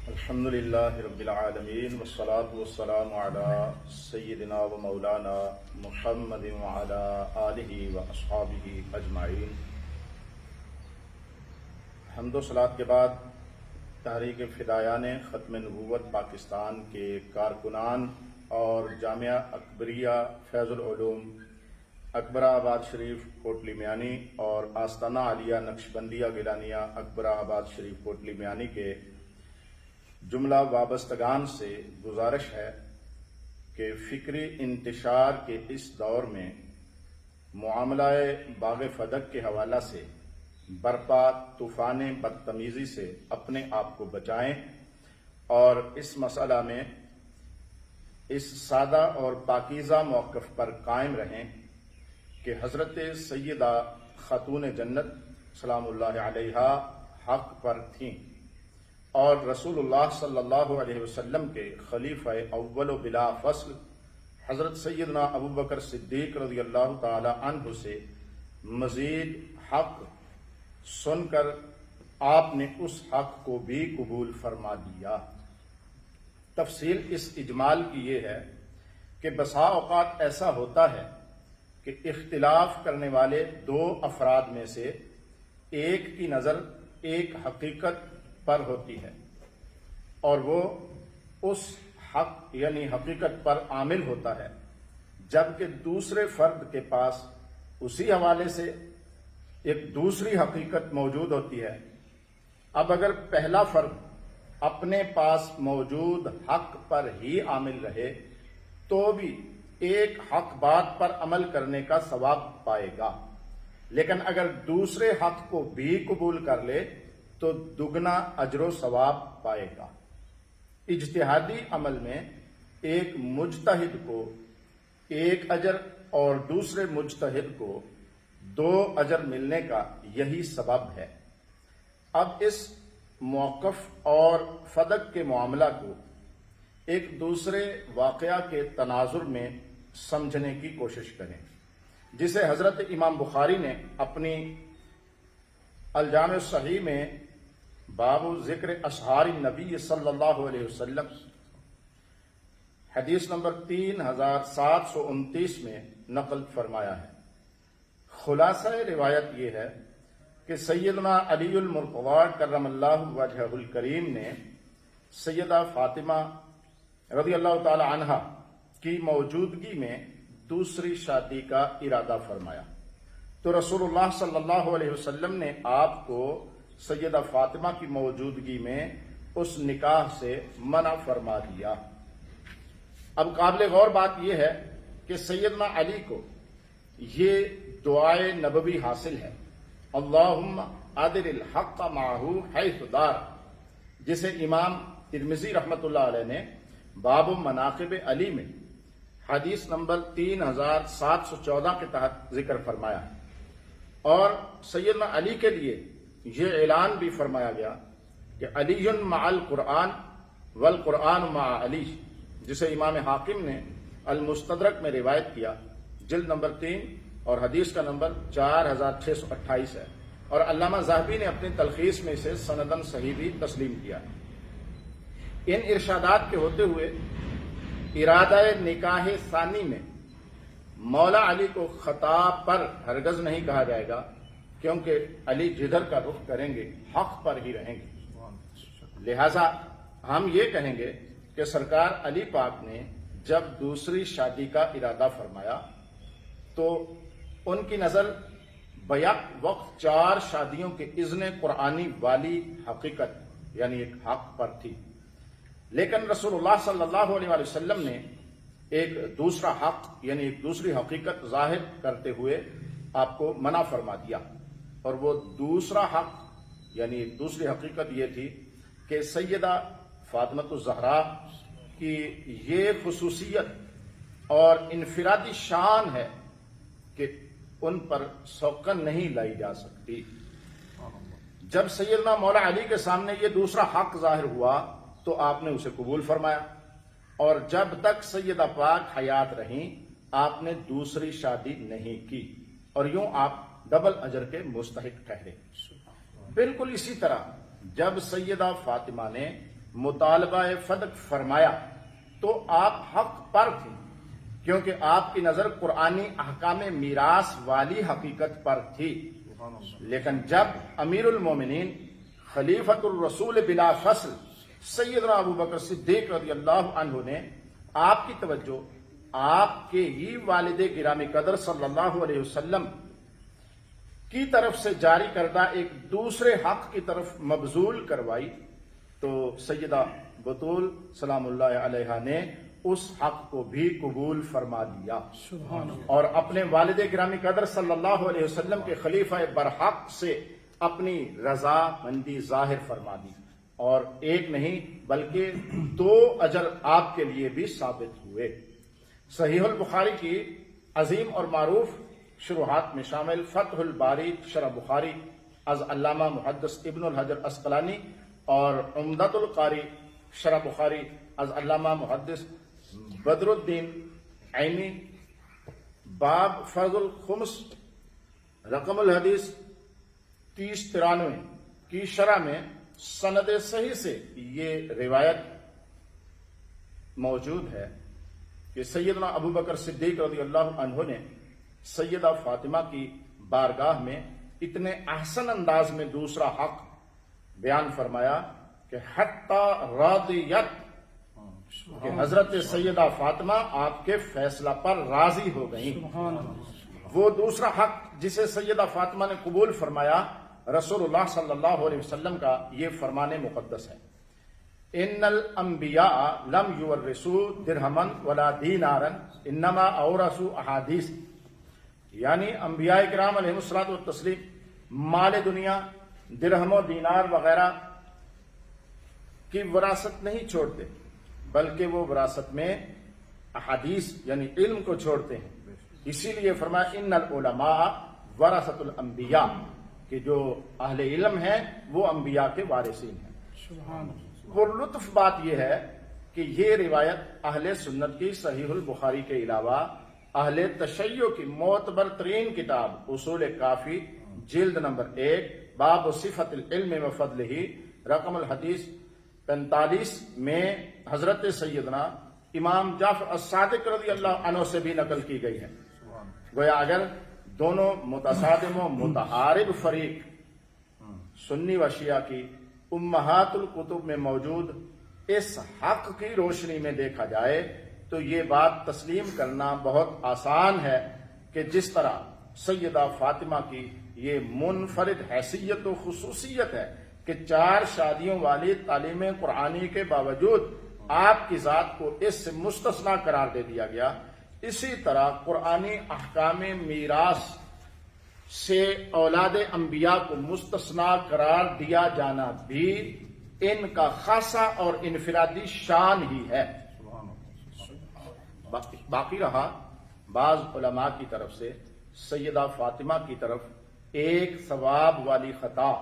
الحمد للہ رب العالمین والصلاة والسلام علی سیدنا و مولانا محمد وعلی آلہ و اصحابہ اجمعین۔ حمد و صلاۃ کے بعد تحریک فدایان ختم نبوت پاکستان کے کارکنان اور جامعہ اکبریہ فیض العلوم اکبرہ آباد شریف کوٹلی میانی اور آستانہ عالیہ نقشبندیہ گیلانیہ اکبرہ آباد شریف کوٹلی میانی کے جملہ وابستگان سے گزارش ہے کہ فکری انتشار کے اس دور میں معاملہ باغ فدق کے حوالہ سے برپا طوفان بدتمیزی سے اپنے آپ کو بچائیں اور اس مسئلہ میں اس سادہ اور پاکیزہ موقف پر قائم رہیں کہ حضرت سیدہ خاتون جنت سلام اللہ علیہا حق پر تھیں اور رسول اللہ صلی اللہ علیہ وسلم کے خلیفہ اول و بلا فصل حضرت سیدنا ابوبکر صدیق رضی اللہ تعالی عنہ سے مزید حق سن کر آپ نے اس حق کو بھی قبول فرما دیا۔ تفصیل اس اجمال کی یہ ہے کہ بسا اوقات ایسا ہوتا ہے کہ اختلاف کرنے والے دو افراد میں سے ایک کی نظر ایک حقیقت پر ہوتی ہے اور وہ اس حق یعنی حقیقت پر عامل ہوتا ہے، جبکہ دوسرے فرد کے پاس اسی حوالے سے ایک دوسری حقیقت موجود ہوتی ہے۔ اب اگر پہلا فرد اپنے پاس موجود حق پر ہی عامل رہے تو بھی ایک حق بات پر عمل کرنے کا ثواب پائے گا، لیکن اگر دوسرے حق کو بھی قبول کر لے تو دگنا اجر و ثواب پائے گا۔ اجتہادی عمل میں ایک مجتہد کو ایک اجر اور دوسرے مجتہد کو دو اجر ملنے کا یہی سبب ہے۔ اب اس موقف اور فدق کے معاملہ کو ایک دوسرے واقعہ کے تناظر میں سمجھنے کی کوشش کریں، جسے حضرت امام بخاری نے اپنی الجامع الصحیح میں باب ذکر اسحار النبی صلی اللہ علیہ وسلم حدیث نمبر 3729 میں نقل فرمایا ہے۔ خلاصہ روایت یہ ہے کہ سیدنا علی المرتضی کرم اللہ وجہہ الکریم نے سیدہ فاطمہ رضی اللہ تعالی عنہا کی موجودگی میں دوسری شادی کا ارادہ فرمایا تو رسول اللہ صلی اللہ علیہ وسلم نے آپ کو سیدہ فاطمہ کی موجودگی میں اس نکاح سے منع فرما دیا۔ اب قابل غور بات یہ ہے کہ سیدنا علی کو یہ دعائے نبوی حاصل ہے، اللہم ادر الحق معہ حیث دار، جسے امام ترمذی رحمۃ اللہ علیہ نے باب مناقب علی میں حدیث نمبر 3714 کے تحت ذکر فرمایا ہے۔ اور سیدنا علی کے لیے یہ اعلان بھی فرمایا گیا کہ علی مع القرآن والقرآن مع علی، جسے امام حاکم نے المستدرک میں روایت کیا، جلد نمبر 3 اور حدیث کا نمبر 4628 ہے، اور علامہ ذہبی نے اپنی تلخیص میں اسے سندن صحیح بھی تسلیم کیا ہے۔ ان ارشادات کے ہوتے ہوئے ارادہ نکاح ثانی میں مولا علی کو خطا پر ہرگز نہیں کہا جائے گا، کیونکہ علی جدھر کا رخ کریں گے حق پر ہی رہیں گے۔ لہذا ہم یہ کہیں گے کہ سرکار علی پاک نے جب دوسری شادی کا ارادہ فرمایا تو ان کی نظر بیک وقت 4 شادیوں کے اذن قرآنی والی حقیقت یعنی ایک حق پر تھی، لیکن رسول اللہ صلی اللہ علیہ وسلم نے ایک دوسرا حق یعنی ایک دوسری حقیقت ظاہر کرتے ہوئے آپ کو منع فرما دیا، اور وہ دوسرا حق یعنی ایک دوسری حقیقت یہ تھی کہ سیدہ فاطمہ الزہرا کی یہ خصوصیت اور انفرادی شان ہے کہ ان پر سوکن نہیں لائی جا سکتی۔ جب سیدنا مولا علی کے سامنے یہ دوسرا حق ظاہر ہوا تو آپ نے اسے قبول فرمایا، اور جب تک سیدہ پاک حیات رہیں آپ نے دوسری شادی نہیں کی، اور یوں آپ ڈبل اجر کے مستحق ٹھہرے۔ بالکل اسی طرح جب سیدہ فاطمہ نے مطالبہ فدق فرمایا تو آپ حق پر تھیں، کیونکہ آپ کی نظر قرآنی احکام میراث والی حقیقت پر تھی۔ لیکن جب امیر المومنین خلیفۃ الرسول بلا فصل سیدنا ابو بکر صدیق رضی اللہ عنہ نے آپ کی توجہ آپ کے ہی والد گرامی قدر صلی اللہ علیہ وسلم کی طرف سے جاری کردہ ایک دوسرے حق کی طرف مبذول کروائی تو سیدہ بطول سلام اللہ علیہا نے اس حق کو بھی قبول فرما لیا اور اپنے والد گرامی قدر صلی اللہ علیہ وسلم کے خلیفہ برحق سے اپنی رضا مندی ظاہر فرما دی، اور ایک نہیں بلکہ 2 اجر آپ کے لیے بھی ثابت ہوئے۔ صحیح البخاری کی عظیم اور معروف شروحات میں شامل فتح الباری شرح بخاری از علامہ محدث ابن الحجر اسقلانی اور عمدۃ القاری شرح بخاری از علامہ محدث بدر الدین عینی باب فرض الخمس رقم الحدیث 3093 کی شرح میں سند صحیح سے یہ روایت موجود ہے کہ سیدنا ابو بکر صدیق رضی اللہ عنہ نے سیدہ فاطمہ کی بارگاہ میں اتنے احسن انداز میں دوسرا حق بیان فرمایا کہ حتی راضیت، کہ حضرت سیدہ فاطمہ آپ کے فیصلہ پر راضی ہو گئیں۔ وہ دوسرا حق جسے سیدہ فاطمہ نے قبول فرمایا رسول اللہ صلی اللہ علیہ وسلم کا یہ فرمان مقدس ہے، ان الانبیاء لم یورثوا درہما ولا دینارا انما اورثوا احادیث، یعنی انبیاء کرام علیہ الصلوۃ والتسلیم مال دنیا، درہم و دینار وغیرہ کی وراثت نہیں چھوڑتے، بلکہ وہ وراثت میں احادیث یعنی علم کو چھوڑتے ہیں۔ اسی لیے فرمایا ان العلماء ورثۃ الانبیاء، کہ جو اہل علم ہیں وہ انبیاء کے وارثین ہیں۔ پرلطف بات یہ ہے کہ یہ روایت اہل سنت کی صحیح البخاری کے علاوہ اہل تشیع کی معتبر ترین کتاب اصول کافی جلد نمبر 1 باب صفت العلم و فضلہ رقم الحدیث 45 میں حضرت سیدنا امام جعفر الصادق رضی اللہ عنہ سے بھی نقل کی گئی ہے۔ گویا اگر دونوں متصادم و متعارض فریق سنی و شیعہ کی امہات الکتب میں موجود اس حق کی روشنی میں دیکھا جائے تو یہ بات تسلیم کرنا بہت آسان ہے کہ جس طرح سیدہ فاطمہ کی یہ منفرد حیثیت و خصوصیت ہے کہ 4 شادیوں والی تعلیم قرآنی کے باوجود آپ کی ذات کو اس سے مستثنا قرار دے دیا گیا، اسی طرح قرآنی احکام میراث سے اولاد انبیاء کو مستثنا قرار دیا جانا بھی ان کا خاصہ اور انفرادی شان ہی ہے۔ باقی رہا بعض علماء کی طرف سے سیدہ فاطمہ کی طرف ایک ثواب والی خطا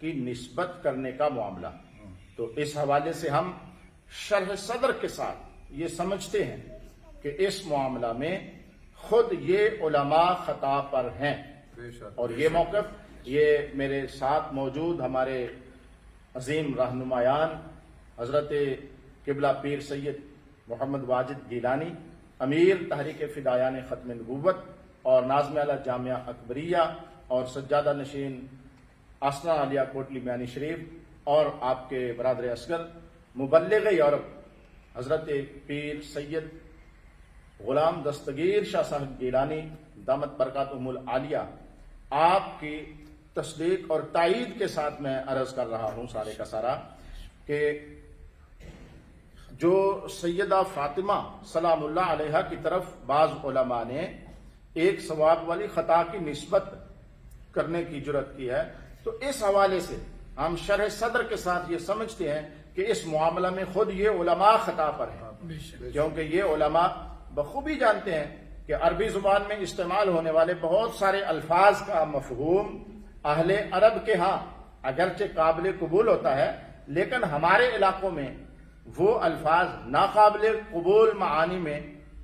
کی نسبت کرنے کا معاملہ، تو اس حوالے سے ہم شرح صدر کے ساتھ یہ سمجھتے ہیں کہ اس معاملہ میں خود یہ علماء خطا پر ہیں، اور یہ موقف یہ میرے ساتھ موجود ہمارے عظیم رہنمایان حضرت قبلہ پیر سید محمد واجد گیلانی امیر تحریک فدایان ختم نبوت اور ناظم اعلیٰ جامعہ اکبریہ اور سجادہ نشین آسنا عالیہ کوٹلی میانی شریف اور آپ کے برادر اصغر مبلغ یورپ حضرت پیر سید غلام دستگیر شاہ صاحب گیلانی دامت برکاتہم العالیہ آپ کی تصدیق اور تائید کے ساتھ میں عرض کر رہا ہوں سارے کا سارا کہ جو سیدہ فاطمہ سلام اللہ علیہا کی طرف بعض علماء نے ایک ثواب والی خطا کی نسبت کرنے کی جرت کی ہے، تو اس حوالے سے ہم شرح صدر کے ساتھ یہ سمجھتے ہیں کہ اس معاملہ میں خود یہ علماء خطا پر ہیں، کیونکہ یہ علماء بخوبی جانتے ہیں کہ عربی زبان میں استعمال ہونے والے بہت سارے الفاظ کا مفہوم اہل عرب کے ہاں اگرچہ قابل قبول ہوتا ہے، لیکن ہمارے علاقوں میں وہ الفاظ ناقابل قبول معانی میں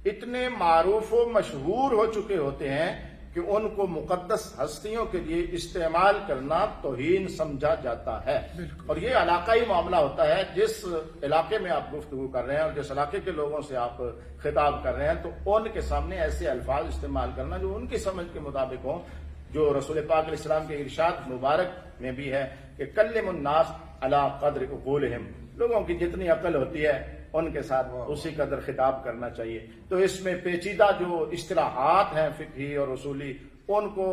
اتنے معروف و مشہور ہو چکے ہوتے ہیں کہ ان کو مقدس ہستیوں کے لیے استعمال کرنا توہین سمجھا جاتا ہے. اور یہ علاقائی معاملہ ہوتا ہے. جس علاقے میں آپ گفتگو کر رہے ہیں اور جس علاقے کے لوگوں سے آپ خطاب کر رہے ہیں تو ان کے سامنے ایسے الفاظ استعمال کرنا جو ان کی سمجھ کے مطابق ہوں، جو رسول پاک علیہ السلام کے ارشاد مبارک میں بھی ہے کہ کلم الناس علی قدر عقولہم، لوگوں کی جتنی عقل ہوتی ہے ان کے ساتھ اسی قدر خطاب کرنا چاہیے. تو اس میں پیچیدہ جو اصطلاحات ہیں فقہی اور اصولی، ان کو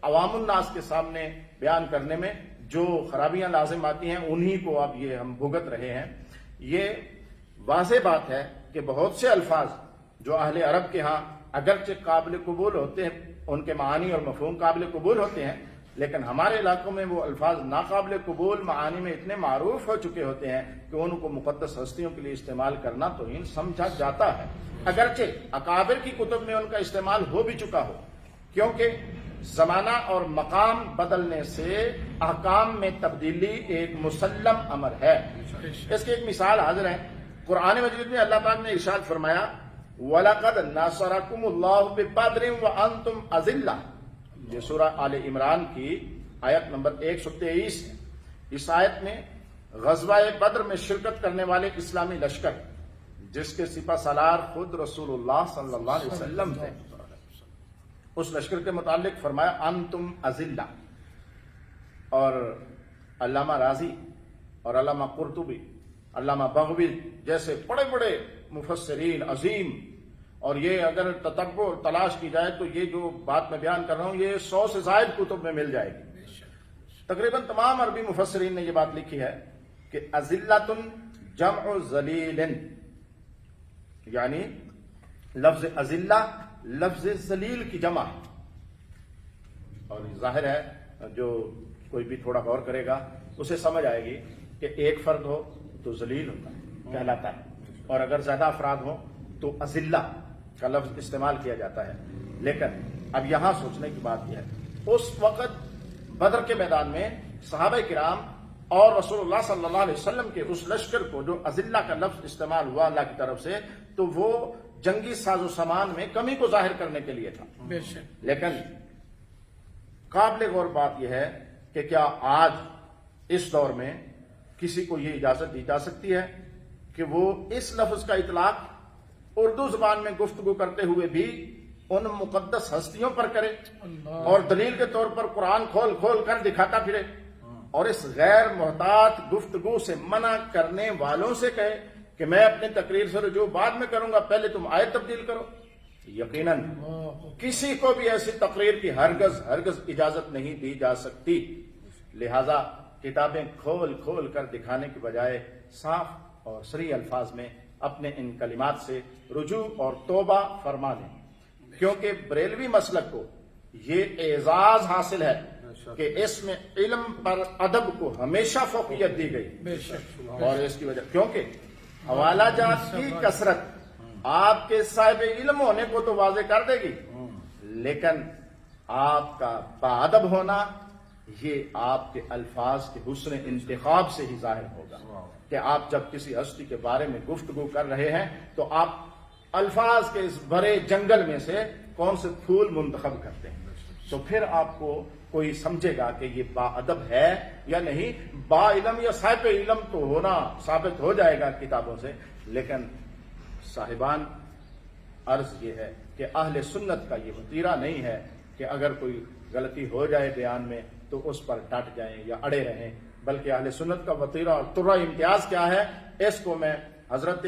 عوام الناس کے سامنے بیان کرنے میں جو خرابیاں لازم آتی ہیں انہی کو اب یہ ہم بھگت رہے ہیں. یہ واضح بات ہے کہ بہت سے الفاظ جو اہل عرب کے ہاں اگرچہ قابل قبول ہوتے ہیں، ان کے معانی اور مفہوم قابل قبول ہوتے ہیں، لیکن ہمارے علاقوں میں وہ الفاظ ناقابل قبول معانی میں اتنے معروف ہو چکے ہوتے ہیں کہ ان کو مقدس ہستیوں کے لیے استعمال کرنا توہین سمجھا جاتا ہے، اگرچہ اکابر کی کتب میں ان کا استعمال ہو بھی چکا ہو. کیونکہ زمانہ اور مقام بدلنے سے احکام میں تبدیلی ایک مسلم امر ہے. اس کی ایک مثال حاضر ہے. قرآن مجید میں اللہ پاک نے ارشاد فرمایا وَلَقَدْ نَصَرَكُمُ اللَّهُ بِبَدْرٍ وَأَنْتُمْ أَذِلَّةٌ. یہ سورہ آل عمران کی آیت نمبر 123 ہے. اس آیت میں غزوہ بدر میں شرکت کرنے والے اسلامی لشکر جس کے سپہ سالار خود رسول اللہ صلی اللہ علیہ وسلم تھے، اس لشکر کے متعلق فرمایا انتم اذلہ. اور علامہ رازی اور علامہ قرطبی، علامہ بغوی جیسے بڑے بڑے مفسرین عظیم، اور یہ اگر تتبع تلاش کی جائے تو یہ جو بات میں بیان کر رہا ہوں یہ 100 سے زائد کتب میں مل جائے گی. تقریباً تمام عربی مفسرین نے یہ بات لکھی ہے کہ اذلۃ جمع ذلیل، یعنی لفظ اذلہ لفظ ذلیل کی جمع ہے. اور ظاہر ہے جو کوئی بھی تھوڑا غور کرے گا اسے سمجھ آئے گی کہ ایک فرد ہو تو ذلیل ہوتا ہے، کہلاتا ہے، اور اگر زیادہ افراد ہو تو اذلہ کا لفظ استعمال کیا جاتا ہے. لیکن اب یہاں سوچنے کی بات یہ ہے اس وقت بدر کے میدان میں صحابہ کرام اور رسول اللہ صلی اللہ علیہ وسلم کے اس لشکر کو جو اذلہ کا لفظ استعمال ہوا اللہ کی طرف سے تو وہ جنگی ساز و سامان میں کمی کو ظاہر کرنے کے لیے تھا. لیکن قابل غور بات یہ ہے کہ کیا آج اس دور میں کسی کو یہ اجازت دی جا سکتی ہے کہ وہ اس لفظ کا اطلاق اردو زبان میں گفتگو کرتے ہوئے بھی ان مقدس ہستیوں پر کرے اور دلیل کے طور پر قرآن کھول کھول کر دکھاتا پھرے اور اس غیر محتاط گفتگو سے منع کرنے والوں سے کہے کہ میں اپنی تقریر سے رجوع بعد میں کروں گا، پہلے تم آیت تبدیل کرو؟ یقیناً کسی کو بھی ایسی تقریر کی ہرگز اجازت نہیں دی جا سکتی. لہذا کتابیں کھول کھول کر دکھانے کی بجائے صاف اور صریح الفاظ میں اپنے ان کلمات سے رجوع اور توبہ فرما دیں، کیونکہ بریلوی مسلک کو یہ اعزاز حاصل ہے کہ اس میں علم پر ادب کو ہمیشہ فوقیت دی گئی. اور اس کی وجہ کیونکہ حوالہ جات کی کثرت آپ کے صاحب علم ہونے کو تو واضح کر دے گی، لیکن آپ کا باادب ہونا یہ آپ کے الفاظ کے حسن انتخاب سے ہی ظاہر ہوگا کہ آپ جب کسی ہستی کے بارے میں گفتگو کر رہے ہیں تو آپ الفاظ کے اس بڑے جنگل میں سے کون سے پھول منتخب کرتے ہیں. تو پھر آپ کو کوئی سمجھے گا کہ یہ باادب ہے یا نہیں. با علم یا صاحب علم تو ہونا ثابت ہو جائے گا کتابوں سے، لیکن صاحبان عرض یہ ہے کہ اہل سنت کا یہ وتیرہ نہیں ہے کہ اگر کوئی غلطی ہو جائے بیان میں تو اس پر ڈٹ جائیں یا اڑے رہیں، بلکہ اہل سنت کا وتیرہ اور ترہ امتیاز کیا ہے اس کو میں حضرت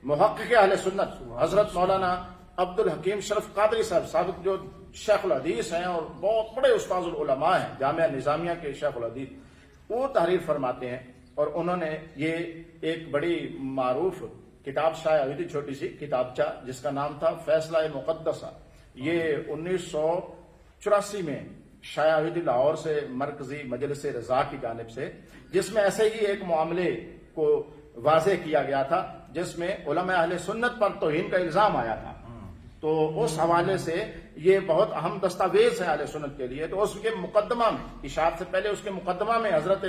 محقق اہل سنت حضرت مولانا عبد الحکیم شرف قادری صاحب جو شیخ الحدیث ہیں اور بہت بڑے استاذ العلماء ہیں، جامعہ نظامیہ کے شیخ الحدیث، وہ تحریر فرماتے ہیں. اور انہوں نے یہ ایک بڑی معروف کتاب شائع ہوئی تھی، چھوٹی سی کتابچہ جس کا نام تھا فیصلہ مقدسہ. یہ 1984 میں شائع ہوئی تھی لاہور سے مرکزی مجلس رضا کی جانب سے، جس میں ایسے ہی ایک معاملے کو واضح کیا گیا تھا جس میں علماء اہل سنت پر توہین کا الزام آیا تھا. تو اس حوالے سے یہ بہت اہم دستاویز ہے اہل سنت کے لیے. تو اس کے مقدمہ میں اشاعت سے پہلے اس کے مقدمہ میں حضرت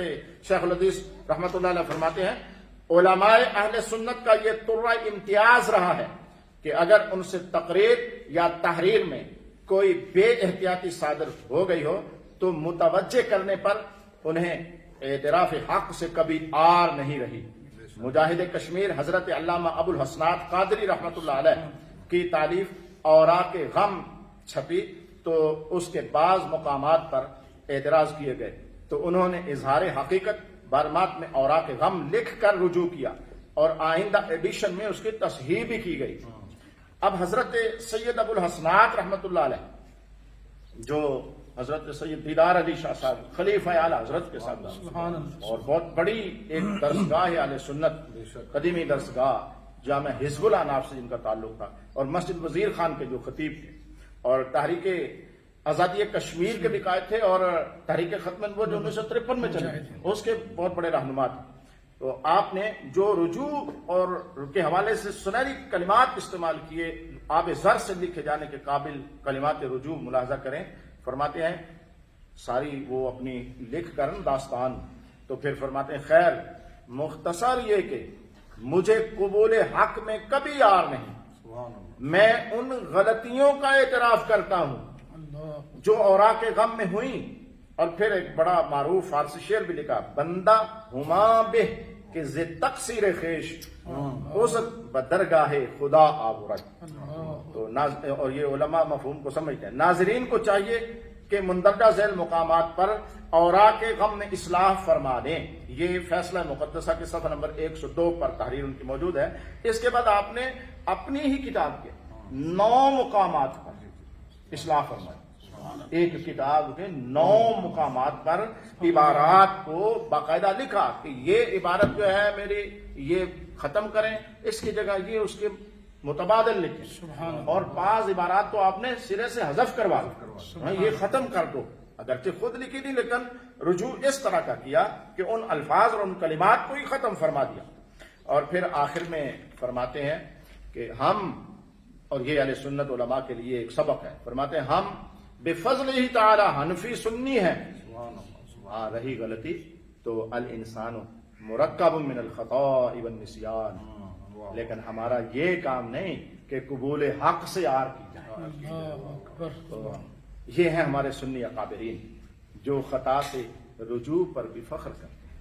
شیخ الحدیث رحمۃ اللہ علیہ فرماتے ہیں علماء اہل سنت کا یہ ترہ امتیاز رہا ہے کہ اگر ان سے تقریر یا تحریر میں کوئی بے احتیاطی صادر ہو گئی ہو تو متوجہ کرنے پر انہیں اعتراف حق سے کبھی آر نہیں رہی۔ مجاہد کشمیر حضرت علامہ ابو الحسنات قادری رحمۃ اللہ علیہ کی تالیف اوراق غم چھپی تو اس کے بعض مقامات پر اعتراض کیے گئے تو انہوں نے اظہار حقیقت برمات میں اوراق غم لکھ کر رجوع کیا اور آئندہ ایڈیشن میں اس کی تصحیح بھی کی گئی۔ اب حضرت سید ابو الحسنات رحمۃ اللہ علیہ جو حضرت سید دیدار علی شاہ صاحب خلیفہ اعلیٰ حضرت کے ساتھ اور بہت بڑی ایک درسگاہ اہل سنت قدیمی درسگاہ جامع حزب الاناف سے جن کا تعلق تھا اور مسجد وزیر خان کے جو خطیب تھے اور تحریک آزادی کشمیر کے بھی قائد تھے اور تحریک ختم نبوت جو 1953 میں چلے اس کے بہت بڑے رہنما تھے۔ تو آپ نے جو رجوع اور کے حوالے سے سنہری کلمات استعمال کیے، آب زر سے لکھے جانے کے قابل کلمات رجوع ملاحظہ کریں۔ فرماتے ہیں ساری وہ اپنی لکھ کر داستان تو پھر فرماتے ہیں خیر مختصر یہ کہ مجھے قبول حق میں کبھی یار نہیں، میں ان غلطیوں کا اعتراف کرتا ہوں جو اوراق غم میں ہوئیں۔ اور پھر ایک بڑا معروف فارسی شعر بھی لکھا، بندہ ہما بہ کہ ز تقصیر خیش اس بدرگاہ خدا آورد۔ تو اور یہ علماء مفہوم کو سمجھتے ہیں۔ ناظرین کو چاہیے کہ مندرجہ ذیل مقامات پر اوراق غم میں اصلاح فرما دیں۔ یہ فیصلہ مقدسہ کے صفحہ نمبر 102 پر تحریر ان کی موجود ہے۔ اس کے بعد آپ نے اپنی ہی کتاب کے 9 مقامات پر اصلاح فرمائی۔ ایک کتاب کے 9 مقامات پر عبارات کو باقاعدہ لکھا کہ یہ عبارت جو ہے میری یہ ختم کریں، اس کی جگہ یہ اس کے متبادل لکھیں، اور بعض عبارات تو آپ نے سرے سے حذف کروا یہ ختم کر دو۔ اگرچہ خود لکھی تھی لیکن رجوع اس طرح کا کیا کہ ان الفاظ اور ان کلمات کو ہی ختم فرما دیا۔ اور پھر آخر میں فرماتے ہیں کہ ہم، اور یہ اہل سنت علماء کے لیے ایک سبق ہے، فرماتے ہیں ہم بفضل ہی تعالی حنفی سنی ہے، رہی غلطی تو الانسان مرکب من الخطاء والنسیان، لیکن ہمارا یہ کام نہیں کہ قبول حق سے یار کی جائے۔ تو یہ ہیں ہمارے سنی اکابرین جو خطا سے رجوع پر بھی فخر کرتے ہیں۔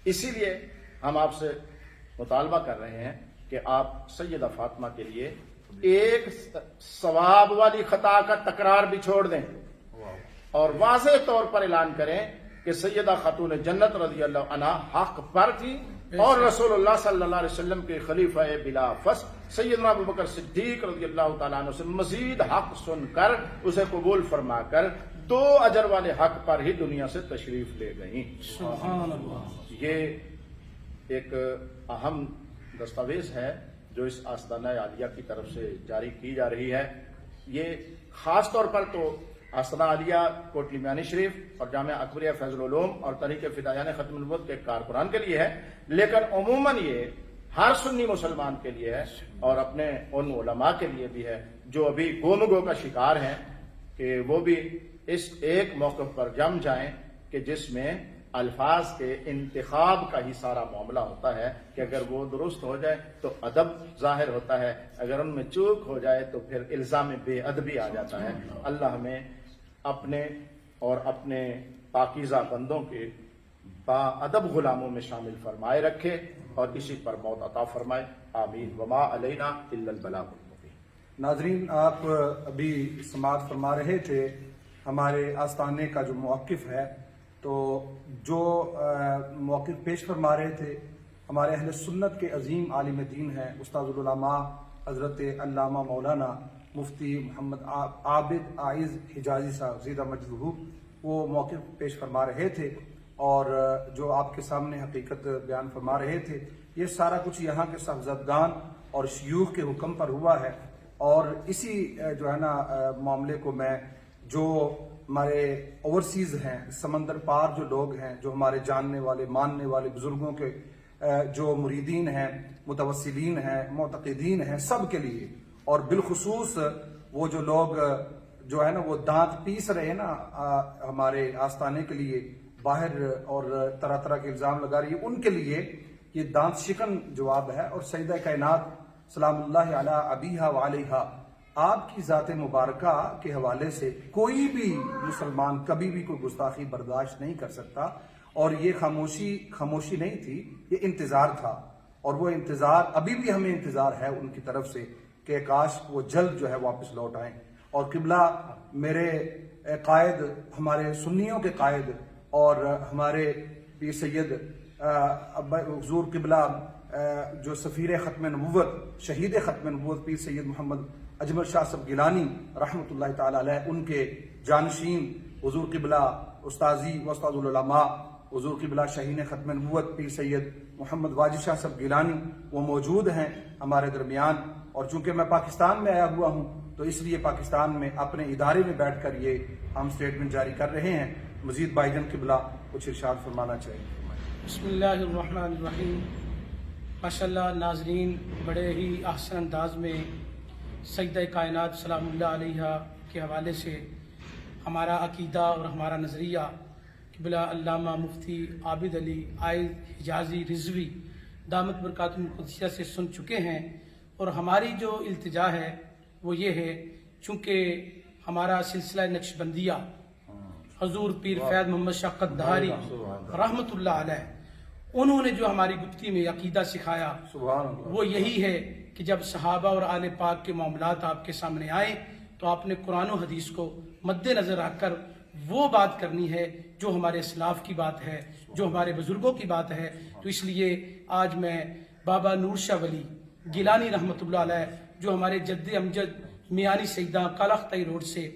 اسی لیے ہم آپ سے مطالبہ کر رہے ہیں کہ آپ سیدہ فاطمہ کے لیے ایک ثواب والی خطا کا تکرار بھی چھوڑ دیں اور واضح طور پر اعلان کریں کہ سیدہ خاتون جنت رضی اللہ عنہا حق پر تھی اور رسول اللہ صلی اللہ علیہ وسلم کے خلیفہ بلا فصل سیدنا ابوبکر صدیق رضی اللہ تعالیٰ عنہ سے مزید حق سن کر اسے قبول فرما کر 2 اجر والے حق پر ہی دنیا سے تشریف لے گئیں۔ سبحان اللہ۔ یہ ایک اہم دستاویز ہے جو اس آستانہ عالیہ کی طرف سے جاری کی جا رہی ہے۔ یہ خاص طور پر تو آستانہ عالیہ کوٹلی میانی شریف اور جامعہ اکبریہ فیض العلوم اور تحریک فدایان ختم نبوت کے کارکنان کے لیے ہے، لیکن عموماً یہ ہر سنی مسلمان کے لیے ہے اور اپنے ان علماء کے لیے بھی ہے جو ابھی گو کا شکار ہیں کہ وہ بھی اس ایک موقف پر جم جائیں کہ جس میں الفاظ کے انتخاب کا ہی سارا معاملہ ہوتا ہے کہ اگر وہ درست ہو جائے تو ادب ظاہر ہوتا ہے، اگر ان میں چوک ہو جائے تو پھر الزام بے ادبی آ جاتا ہے۔ اللہ ہمیں اپنے اور اپنے پاکیزہ بندوں کے با ادب غلاموں میں شامل فرمائے رکھے اور اسی پر موت عطا فرمائے، آمین۔ وما علینا الا البلاغ المبین۔ ناظرین، آپ ابھی سماعت فرما رہے تھے ہمارے آستانے کا جو موقف ہے، تو جو موقف پیش فرما رہے تھے ہمارے اہل سنت کے عظیم عالم دین ہیں استاد العلماء حضرت علامہ مولانا مفتی محمد عابد عائز حجازی صاحب زیدہ مجدہ، وہ موقف پیش فرما رہے تھے اور جو آپ کے سامنے حقیقت بیان فرما رہے تھے، یہ سارا کچھ یہاں کے صاحبزادگان اور شیوخ کے حکم پر ہوا ہے۔ اور اسی جو ہے نا معاملے کو میں جو ہمارے اوورسیز ہیں، سمندر پار جو لوگ ہیں، جو ہمارے جاننے والے ماننے والے بزرگوں کے جو مریدین ہیں، متوسلین ہیں، معتقدین ہیں، سب کے لیے، اور بالخصوص وہ جو لوگ جو ہے نا وہ دانت پیس رہے ہیں نا ہمارے آستانے کے لیے باہر اور طرح طرح کے الزام لگا رہی ہے، ان کے لیے یہ دانت شکن جواب ہے۔ اور سیدہ کائنات سلام اللہ علی ابیہا و علیہا آپ کی ذات مبارکہ کے حوالے سے کوئی بھی مسلمان کبھی بھی کوئی گستاخی برداشت نہیں کر سکتا، اور یہ خاموشی نہیں تھی، یہ انتظار تھا، اور وہ انتظار ابھی بھی ہمیں انتظار ہے ان کی طرف سے کہ کاش وہ جلد جو ہے واپس لوٹ آئیں۔ اور قبلہ میرے قائد، ہمارے سنیوں کے قائد اور ہمارے پیر سید حضور قبلہ جو سفیر ختم نبوت، شہید ختم نبوت پیر سید محمد اجمل شاہ صاحب گیلانی رحمۃ اللہ تعالی علیہ، ان کے جانشین حضور قبلہ استاذی و استاد العلماء حضور قبلہ شہین ختم نبوت پیر سید محمد واجد شاہ صاحب گیلانی، وہ موجود ہیں ہمارے درمیان۔ اور چونکہ میں پاکستان میں آیا ہوا ہوں تو اس لیے پاکستان میں اپنے ادارے میں بیٹھ کر یہ ہم اسٹیٹمنٹ جاری کر رہے ہیں۔ مزید بھائی جان قبلہ کچھ ارشاد فرمانا چاہیے۔ بسم اللہ الرحمن الرحیم۔ ماشاءاللہ ناظرین، بڑے ہی احسن انداز میں سیدہ کائنات سلام اللہ علیہ کے حوالے سے ہمارا عقیدہ اور ہمارا نظریہ قبلہ علامہ مفتی عابد علی عائد حجازی رضوی دامت برکاتہ القدسیہ سے سن چکے ہیں، اور ہماری جو التجا ہے وہ یہ ہے، چونکہ ہمارا سلسلہ نقش بندیہ حضور پیر فیض محمد شاہ قدھاری رحمۃ اللہ علیہ، انہوں نے جو ہماری گفتی میں عقیدہ سکھایا سبحان اللہ، وہ یہی ہے کہ جب صحابہ اور آل پاک کے معاملات آپ کے سامنے آئیں تو آپ نے قرآن و حدیث کو مد نظر رکھ کر وہ بات کرنی ہے جو ہمارے اسلاف کی بات ہے، جو ہمارے بزرگوں کی بات ہے۔ تو اس لیے آج میں بابا نور شاہ ولی گیلانی رحمۃ اللہ علیہ، جو ہمارے جد امجد میانی سیدہ کالختائی روڈ سے،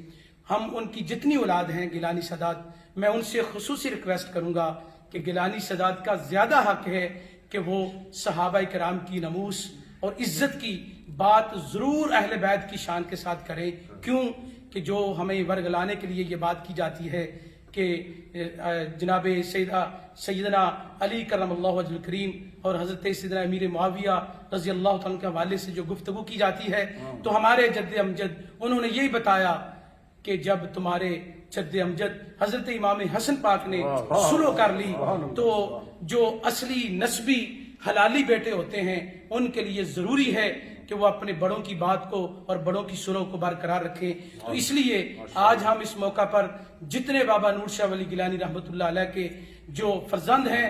ہم ان کی جتنی اولاد ہیں گیلانی سادات، میں ان سے خصوصی ریکویسٹ کروں گا کہ گیلانی سادات کا زیادہ حق ہے کہ وہ صحابہ کرام کی نموس اور عزت کی بات ضرور اہل بیت کی شان کے ساتھ کریں۔ کیوں کہ جو ہمیں ورگ لانے کے لیے یہ بات کی جاتی ہے کہ جناب سیدنا علی کرم اللہ وجہ الکریم اور حضرت سیدنا امیر معاویہ رضی اللہ تعالیٰ کے حوالے سے جو گفتگو کی جاتی ہے، تو ہمارے جد امجد انہوں نے یہی بتایا کہ جب تمہارے جد امجد حضرت امام حسن پاک نے سلو کر لی تو جو اصلی نسبی حلالی بیٹے ہوتے ہیں ان کے لیے ضروری ہے کہ وہ اپنے بڑوں کی بات کو اور بڑوں کی سلو کو برقرار رکھیں۔ تو اس لیے آج ہم اس موقع پر جتنے بابا نور شاہ ولی گیلانی رحمۃ اللہ علیہ کے جو فرزند ہیں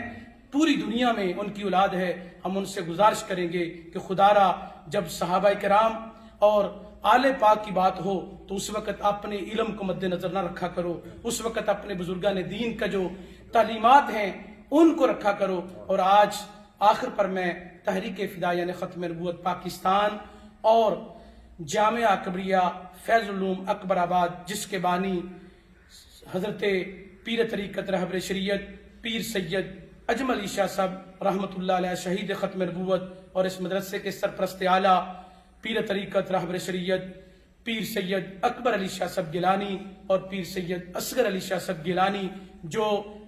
پوری دنیا میں، ان کی اولاد ہے، ہم ان سے گزارش کریں گے کہ خدا را جب صحابہ کرام اور آل پاک کی بات ہو تو اس وقت اپنے علم کو مد نظر نہ رکھا کرو، اس وقت اپنے بزرگان دین کا جو تعلیمات ہیں ان کو رکھا کرو۔ اور آج آخر پر میں تحریک فدائیان ختم نبوت پاکستان اور جامعہ اکبریہ فیض العلوم اکبر آباد، جس کے بانی حضرت پیر طریقت رہبر شریعت پیر سید اجمل علی شاہ صاحب رحمۃ اللہ علیہ شہید ختم نبوت، اور اس مدرسے کے سرپرست اعلیٰ پیر طریقت رہبر شریعت پیر سید اکبر علی شاہ صاحب گیلانی اور پیر سید اصغر علی شاہ صاحب گیلانی، جو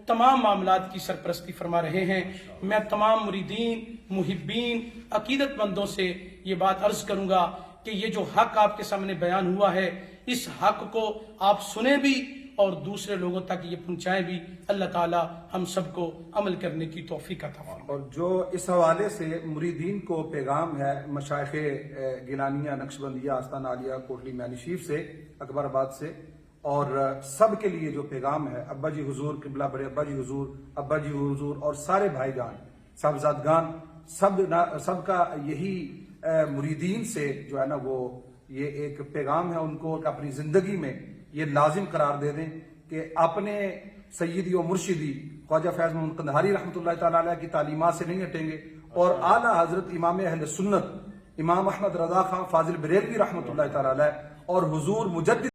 تمام معاملات کی سرپرستی فرما رہے ہیں، میں تمام مریدین، محبین، عقیدت مندوں سے یہ بات عرض کروں گا کہ یہ جو حق آپ کے سامنے بیان ہوا ہے، اس حق کو آپ سنیں بھی اور دوسرے لوگوں تک یہ پہنچائیں بھی۔ اللہ تعالی ہم سب کو عمل کرنے کی توفیق عطا فرمائے۔ اور جو اس حوالے سے مریدین کو پیغام ہے مشائخ گیلانیہ نقشبندیہ آستانہ عالیہ کوٹلی میانی شریف سے، اکبر آباد سے، اور سب کے لیے جو پیغام ہے، ابا جی حضور قبلہ بڑے ابا جی حضور، ابا جی حضور اور سارے بھائی جان صاحبزادگان، سب کا یہی مریدین سے جو ہے نا وہ یہ ایک پیغام ہے ان کو کہ اپنی زندگی میں یہ لازم قرار دے دیں کہ اپنے سیدی و مرشدی خواجہ فیض محمد قندھاری رحمۃ اللہ تعالی علیہ کی تعلیمات سے نہیں ہٹیں گے، اور اعلیٰ حضرت امام اہل سنت امام احمد رضا خان فاضل بریلوی رحمۃ اللہ تعالی علیہ اور حضور مجدد